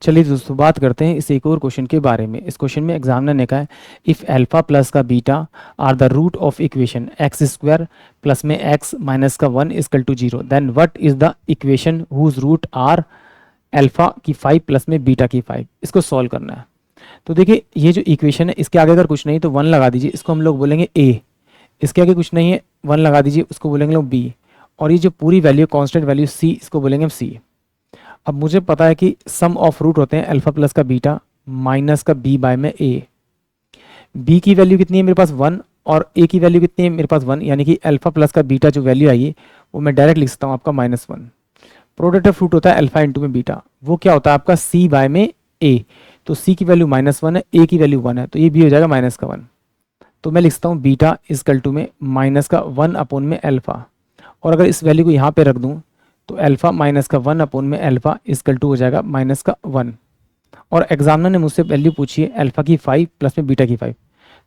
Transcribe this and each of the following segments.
चलिए दोस्तों बात करते हैं इस एक और क्वेश्चन के बारे में। इस क्वेश्चन में एग्जामिनर ने कहा है इफ़ अल्फा प्लस का beta are the root of equation x square plus में एक्स माइनस का 1 equal to 0 then what is the equation whose root are alpha की 5 प्लस में बीटा की 5। इसको सॉल्व करना है। तो देखिए ये जो इक्वेशन है इसके आगे अगर कुछ नहीं तो 1 लगा दीजिए, इसको हम लोग बोलेंगे ए। इसके आगे कुछ नहीं है 1 लगा दीजिए, उसको बोलेंगे लोग बी। और ये जो पूरी वैल्यू कांस्टेंट वैल्यू सी, इसको बोलेंगे हम सी। अब मुझे पता है कि सम ऑफ रूट होते हैं अल्फा प्लस का बीटा माइनस का बी बाय में ए। बी की वैल्यू कितनी है मेरे पास 1 और ए की वैल्यू कितनी है मेरे पास 1, यानी कि अल्फा प्लस का बीटा जो वैल्यू आएगी वो मैं डायरेक्ट लिख सकता हूँ आपका -1। प्रोडक्ट ऑफ रूट होता है अल्फा इंटू में बीटा, वो क्या होता है आपका सी बाय में ए। तो सी की वैल्यू -1 है, ए की वैल्यू 1 है, तो ये भी हो जाएगा माइनस का 1। तो मैं लिखता हूँ बीटा इजकल टू में माइनस का 1 अपॉन में अल्फा। और अगर इस वैल्यू को यहाँ पे रख दूँ तो अल्फा माइनस का 1 अपॉन में अल्फा इजकल टू हो जाएगा माइनस का 1। और एग्जामिनर ने मुझसे वैल्यू पूछी है अल्फा की 5 प्लस में बीटा की 5।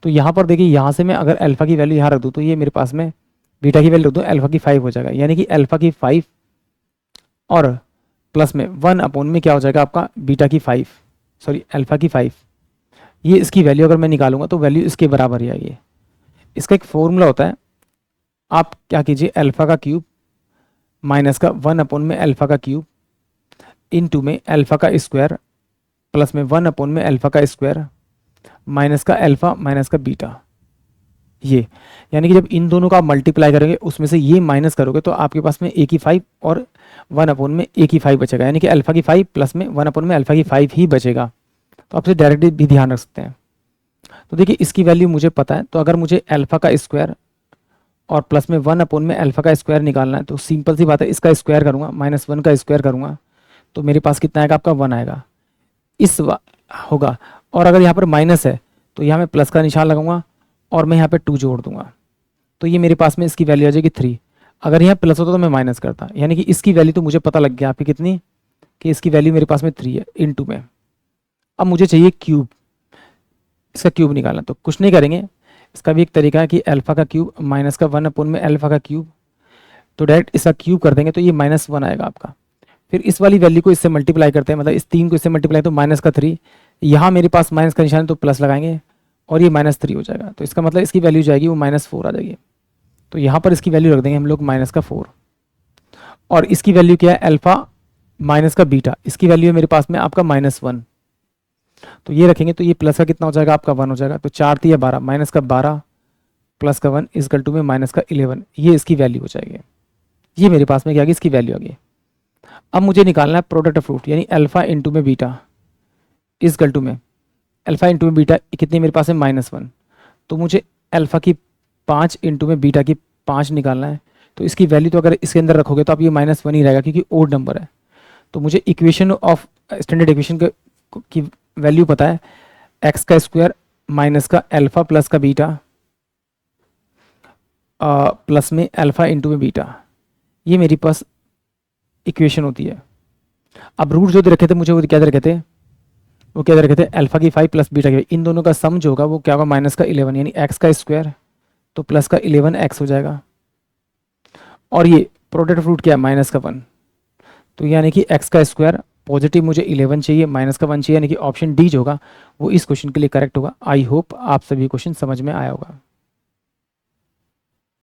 तो यहाँ पर देखिए यहाँ से मैं अगर अल्फा की वैल्यू यहाँ रख दूँ तो ये मेरे पास में बीटा की वैल्यू रख दूँ अल्फा की 5 हो जाएगा, यानी कि अल्फा की 5 और प्लस में 1 अपॉन में क्या हो जाएगा आपका बीटा की 5, सॉरी अल्फा की 5। ये इसकी वैल्यू अगर मैं निकालूंगा तो वैल्यू इसके बराबर ही आएगी। इसका एक फॉर्मूला होता है, आप क्या कीजिए अल्फा का क्यूब माइनस का 1 अपॉन में अल्फा का क्यूब इनटू में अल्फा का स्क्वायर प्लस में 1 अपॉन में अल्फा का स्क्वायर माइनस का अल्फा माइनस का बीटा। ये यानी कि जब इन दोनों का आप मल्टीप्लाई करेंगे उसमें से ये माइनस करोगे तो आपके पास में ए की 5 और 1 अपॉन में ए की 5 बचेगा, यानी कि अल्फा की 5 प्लस में 1 अपॉन में अल्फा की 5 ही बचेगा। तो आपसे डायरेक्टली भी ध्यान रख सकते हैं। तो देखिए इसकी वैल्यू मुझे पता है, तो अगर मुझे अल्फा का स्क्वायर और प्लस में 1 अपॉन में अल्फा का स्क्वायर निकालना है तो सिंपल सी बात है, इसका स्क्वायर करूंगा -1 का स्क्वायर करूंगा तो मेरे पास कितना आएगा आपका 1 आएगा इस होगा। और अगर यहाँ पर माइनस है तो यहाँ मैं प्लस का निशान लगाऊंगा और मैं यहाँ पे 2 जोड़ दूंगा तो ये मेरे पास में इसकी वैल्यू आ जाएगी 3। अगर यहाँ प्लस होता तो मैं माइनस करता, यानी कि इसकी वैल्यू तो मुझे पता लग गया आपकी कितनी, कि इसकी वैल्यू मेरे पास में 3 है इनटू में। अब मुझे चाहिए क्यूब, इसका क्यूब निकालना। तो कुछ नहीं करेंगे, इसका भी एक तरीका है कि अल्फा का क्यूब माइनस का 1 अपॉन में अल्फा का क्यूब, तो डायरेक्ट इसका क्यूब कर देंगे तो ये -1 आएगा आपका। फिर इस वाली वैल्यू को इससे मल्टीप्लाई करते हैं, मतलब इस 3 को इससे मल्टीप्लाई तो माइनस का 3, यहाँ मेरे पास माइनस का निशान है तो प्लस लगाएंगे और ये -3 हो जाएगा। तो इसका मतलब इसकी वैल्यू जाएगी वो -4 आ जाएगी। तो यहाँ पर इसकी वैल्यू रख देंगे हम लोग माइनस का 4। और इसकी वैल्यू क्या है अल्फा माइनस का बीटा, इसकी वैल्यू है मेरे पास में आपका -1। तो ये रखेंगे तो ये प्लस का कितना हो जाएगा आपका 1 हो जाएगा। तो 4 3 12, माइनस का 12 प्लस का 1 इजकल टू में माइनस का 11, ये इसकी वैल्यू हो जाएगी। ये मेरे पास में क्या आ गई, इसकी वैल्यू आ गई। अब मुझे निकालना है प्रोडक्ट ऑफ रूट, यानी अल्फा इंटू में बीटा इजकल टू में अल्फा इंटू में बीटा कितनी मेरे पास है -1। तो मुझे अल्फा की 5 इंटू में बीटा की 5 निकालना है। तो इसकी वैल्यू तो अगर इसके अंदर रखोगे तो आप ये -1 ही रहेगा क्योंकि ओड नंबर है। तो मुझे इक्वेशन ऑफ स्टैंडर्ड इक्वेशन की वैल्यू पता है एक्स का स्क्वायर माइनस का अल्फा प्लस का बीटा प्लस में अल्फा इंटू में बीटा, ये मेरे पास इक्वेशन होती है। अब रूट जो दे रखे थे मुझे वो क्या दे रखे थे, वो क्या दे रखे थे अल्फा की 5 प्लस बीटा की, इन दोनों का सम जो होगा वो क्या होगा माइनस का 11, यानी एक्स का स्क्वायर तो प्लस का 11x हो जाएगा। और ये प्रोडक्ट ऑफ रूट क्या है माइनस का 1, तो यानी कि एक्स का स्क्वायर पॉजिटिव मुझे 11 चाहिए माइनस का 1 चाहिए, यानी कि ऑप्शन डी जो होगा वो इस क्वेश्चन के लिए करेक्ट होगा। आई होप आप सभी क्वेश्चन समझ में आया होगा।